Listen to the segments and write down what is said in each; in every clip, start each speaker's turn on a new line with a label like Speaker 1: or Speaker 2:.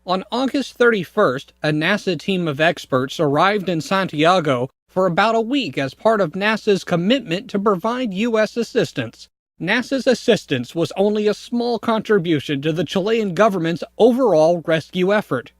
Speaker 1: On August 31st, a NASA team of experts arrived in Santiago for about a week as part of NASA's commitment to provide U.S. assistance. NASA's assistance was only a small contribution to the Chilean government's overall rescue effort.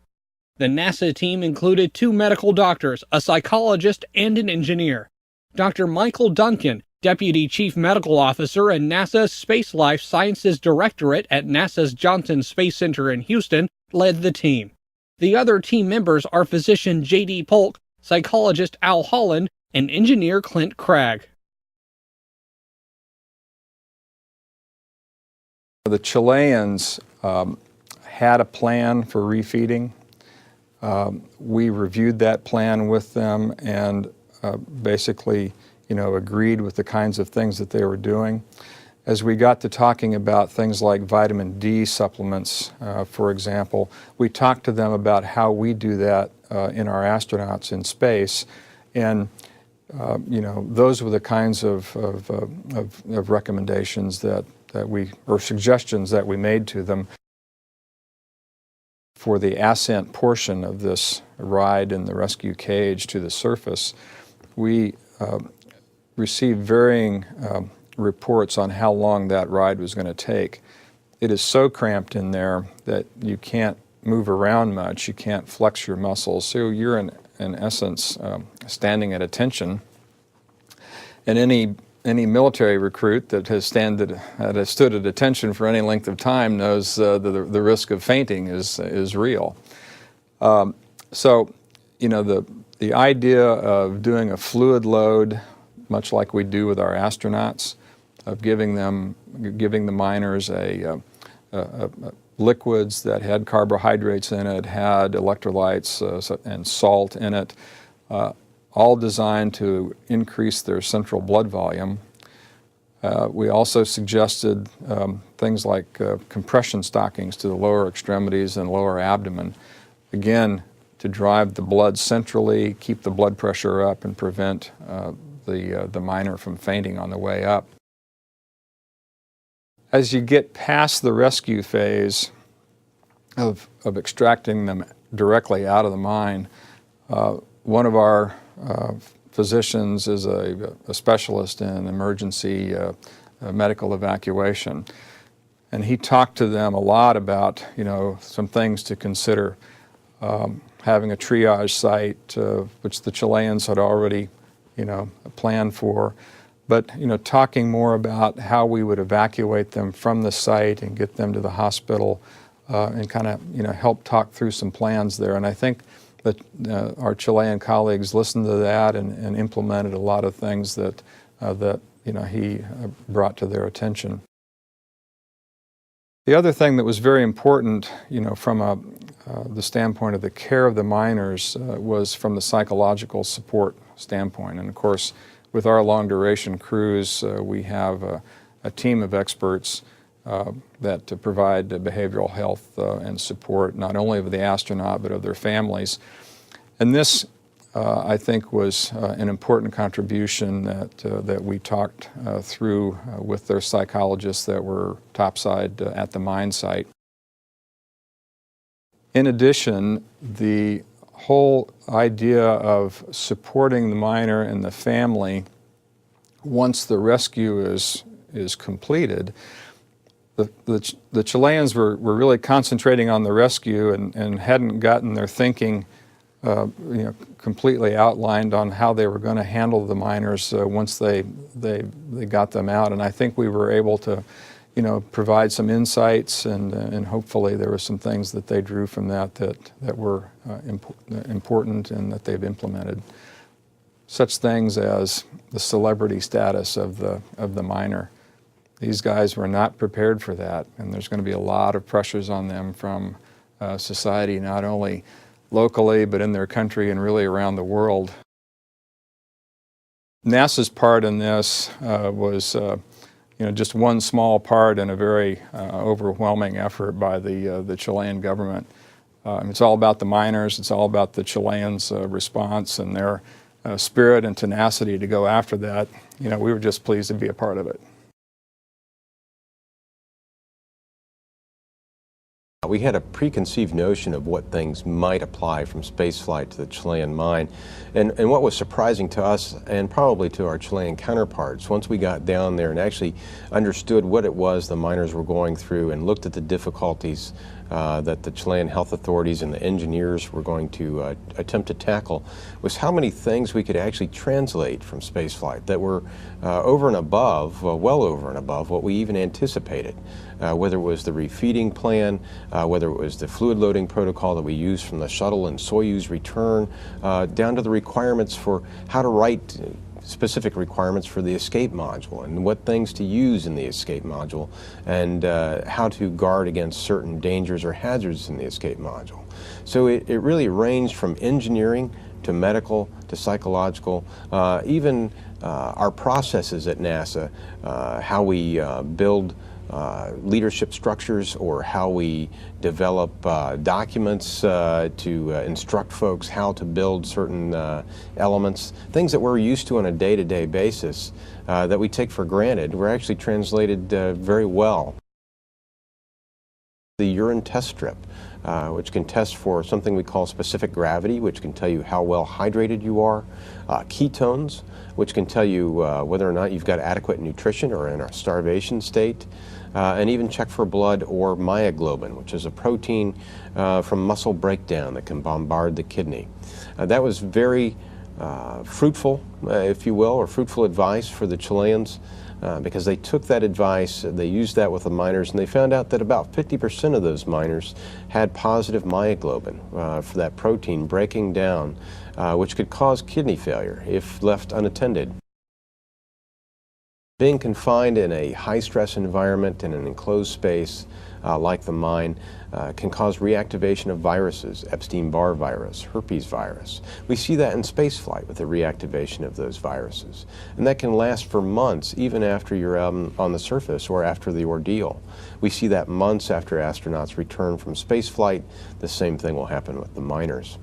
Speaker 1: The NASA team included 2 medical doctors, a psychologist, and an engineer. Dr. Michael Duncan, Deputy Chief Medical Officer and NASA's Space Life Sciences Directorate at NASA's Johnson Space Center in Houston, led the team. The other team members are physician J.D. Polk, psychologist Al Holland, and engineer Clint Cragg.
Speaker 2: The Chileans had a plan for refeeding. We reviewed that plan with them and basically agreed with the kinds of things that they were doing. As we got to talking about things like vitamin D supplements, for example, we talked to them about how we do that in our astronauts in space. And those were the kinds of recommendations or suggestions that we made to them. For the ascent portion of this ride in the rescue cage to the surface, we received varying reports on how long that ride was going to take. It is so cramped in there that you can't move around much, you can't flex your muscles, so you're in essence standing at attention. And any military recruit that has stood at attention for any length of time knows the risk of fainting is real. So the idea of doing a fluid load, much like we do with our astronauts, of giving the miners liquids that had carbohydrates in it, had electrolytes and salt in it, all designed to increase their central blood volume. We also suggested things like compression stockings to the lower extremities and lower abdomen, again, to drive the blood centrally, keep the blood pressure up, and prevent the miner from fainting on the way up. As you get past the rescue phase of extracting them directly out of the mine, one of our physicians is a specialist in emergency medical evacuation. And he talked to them a lot about, some things to consider. Having a triage site, which the Chileans had already, planned for. But, talking more about how we would evacuate them from the site and get them to the hospital and kind of, help talk through some plans there. And I think that our Chilean colleagues listened to that and implemented a lot of things that he brought to their attention. The other thing that was very important, from the standpoint of the care of the miners was from the psychological support standpoint. And of course, with our long-duration cruise, we have a team of experts that provide behavioral health and support, not only of the astronaut, but of their families. And this, I think, was an important contribution that we talked through with their psychologists that were topside at the mine site. In addition, the whole idea of supporting the miner and the family once the rescue is completed, the Chileans were really concentrating on the rescue and hadn't gotten their thinking completely outlined on how they were going to handle the miners once they got them out. And I think we were able to provide some insights, and hopefully there were some things that they drew from that were important and that they've implemented. Such things as the celebrity status of the miner. These guys were not prepared for that, and there's going to be a lot of pressures on them from society, not only locally but in their country and really around the world. NASA's part in this was just one small part in a very overwhelming effort by the Chilean government. It's all about the miners, it's all about the Chileans' response and their spirit and tenacity to go after that. We were just pleased to be a part of it.
Speaker 3: We had a preconceived notion of what things might apply from spaceflight to the Chilean mine. And what was surprising to us, and probably to our Chilean counterparts, once we got down there and actually understood what it was the miners were going through and looked at the difficulties that the Chilean health authorities and the engineers were going to attempt to tackle, was how many things we could actually translate from spaceflight that were over and above, well over and above what we even anticipated. Whether it was the refeeding plan, whether it was the fluid loading protocol that we used from the shuttle and Soyuz return, down to the requirements for how to write specific requirements for the escape module and what things to use in the escape module and how to guard against certain dangers or hazards in the escape module. So it really ranged from engineering to medical to psychological, even our processes at NASA, how we build leadership structures or how we develop documents to instruct folks how to build certain elements, things that we're used to on a day-to-day basis that we take for granted, were actually translated very well. The urine test strip, which can test for something we call specific gravity, which can tell you how well hydrated you are, ketones, which can tell you whether or not you've got adequate nutrition or in a starvation state, and even check for blood or myoglobin, which is a protein from muscle breakdown that can bombard the kidney. That was very fruitful, if you will, or fruitful advice for the Chileans, because they took that advice, they used that with the miners, and they found out that about 50% of those miners had positive myoglobin for that protein breaking down, which could cause kidney failure if left unattended. Being confined in a high-stress environment in an enclosed space like the mine can cause reactivation of viruses, Epstein-Barr virus, herpes virus. We see that in spaceflight with the reactivation of those viruses. And that can last for months, even after you're on the surface or after the ordeal. We see that months after astronauts return from spaceflight. The same thing will happen with the miners.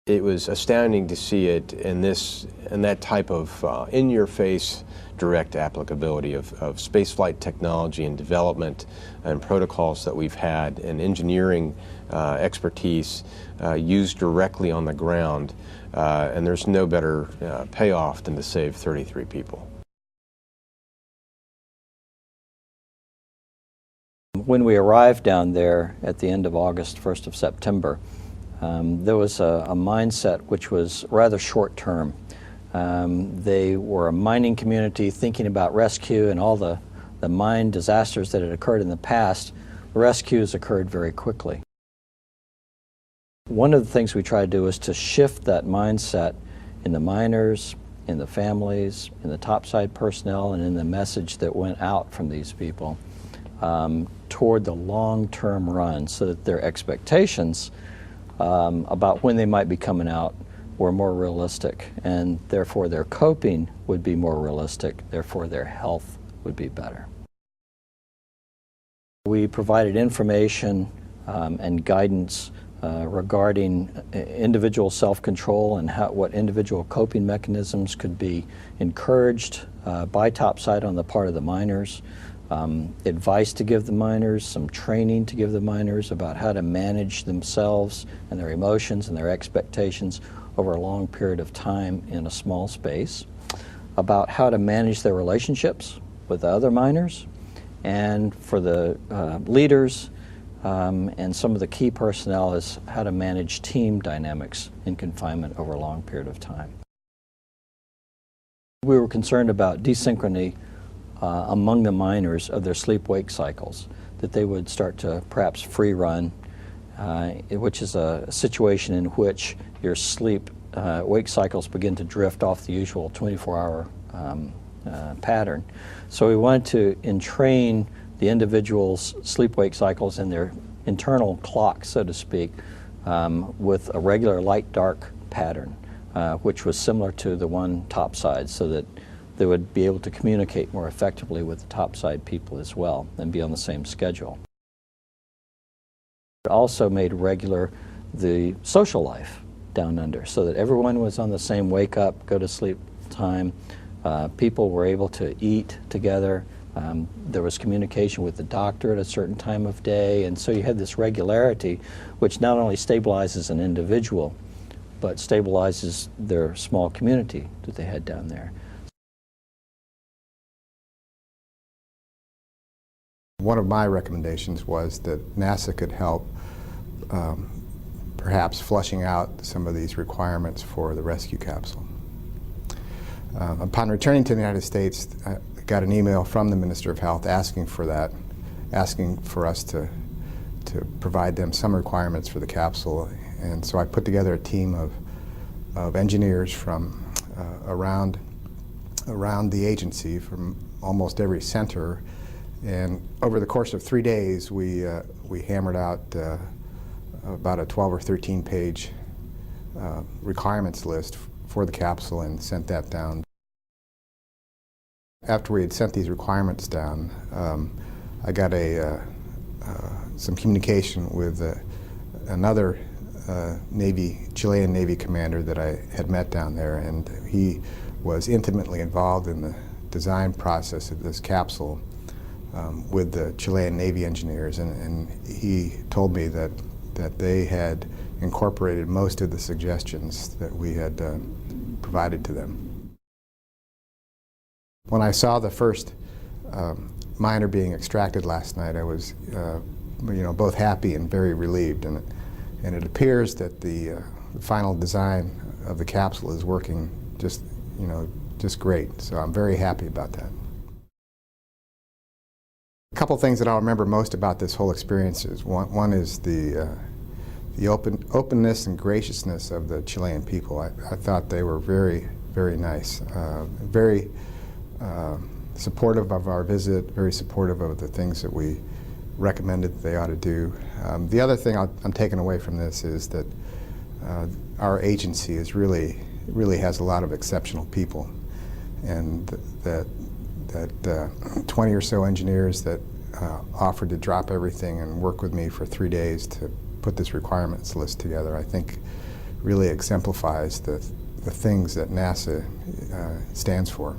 Speaker 3: It was astounding to see it in that type of in-your-face direct applicability of spaceflight technology and development and protocols that we've had and engineering expertise used directly on the ground. And there's no better payoff than to save 33 people.
Speaker 4: When we arrived down there at the end of August, 1st of September, there was a mindset which was rather short-term. They were a mining community thinking about rescue and all the mine disasters that had occurred in the past. Rescues occurred very quickly. One of the things we tried to do was to shift that mindset in the miners, in the families, in the topside personnel, and in the message that went out from these people toward the long-term run, so that their expectations about when they might be coming out were more realistic, and therefore their coping would be more realistic, therefore their health would be better. We provided information and guidance regarding individual self-control and what individual coping mechanisms could be encouraged by topside on the part of the miners, advice to give the miners, some training to give the miners about how to manage themselves and their emotions and their expectations over a long period of time in a small space, about how to manage their relationships with the other miners, and for the leaders and some of the key personnel is how to manage team dynamics in confinement over a long period of time. We were concerned about desynchrony among the miners of their sleep-wake cycles, that they would start to perhaps free run, which is a situation in which your sleep-wake cycles begin to drift off the usual 24-hour pattern. So we wanted to entrain the individual's sleep-wake cycles and their internal clock, so to speak, with a regular light-dark pattern, which was similar to the one topside, so that they would be able to communicate more effectively with the topside people as well and be on the same schedule. It also made regular the social life down under, so that everyone was on the same wake up, go to sleep time. People were able to eat together, There was communication with the doctor at a certain time of day, and so you had this regularity, which not only stabilizes an individual, but stabilizes their small community that they had down there.
Speaker 5: One of my recommendations was that NASA could help perhaps flushing out some of these requirements for the rescue capsule. Upon returning to the United States, I got an email from the Minister of Health asking for that, asking for us to provide them some requirements for the capsule. And so I put together a team of engineers from around the agency, from almost every center. And over the course of 3 days, we hammered out about a 12 or 13 page requirements list for the capsule and sent that down. After we had sent these requirements down, I got some communication with another Chilean Navy commander that I had met down there, and he was intimately involved in the design process of this capsule with the Chilean Navy engineers, and he told me that they had incorporated most of the suggestions that we had provided to them. When I saw the first miner being extracted last night, I was both happy and very relieved, and it appears that the final design of the capsule is working just great. So I'm very happy about that. A couple things that I'll remember most about this whole experience is one is the openness and graciousness of the Chilean people. I thought they were very, very nice, very supportive of our visit, very supportive of the things that we recommended that they ought to do. The other thing I'm taking away from this is that our agency is really has a lot of exceptional people, and that 20 or so engineers that offered to drop everything and work with me for 3 days to put this requirements list together, I think really exemplifies the things that NASA stands for.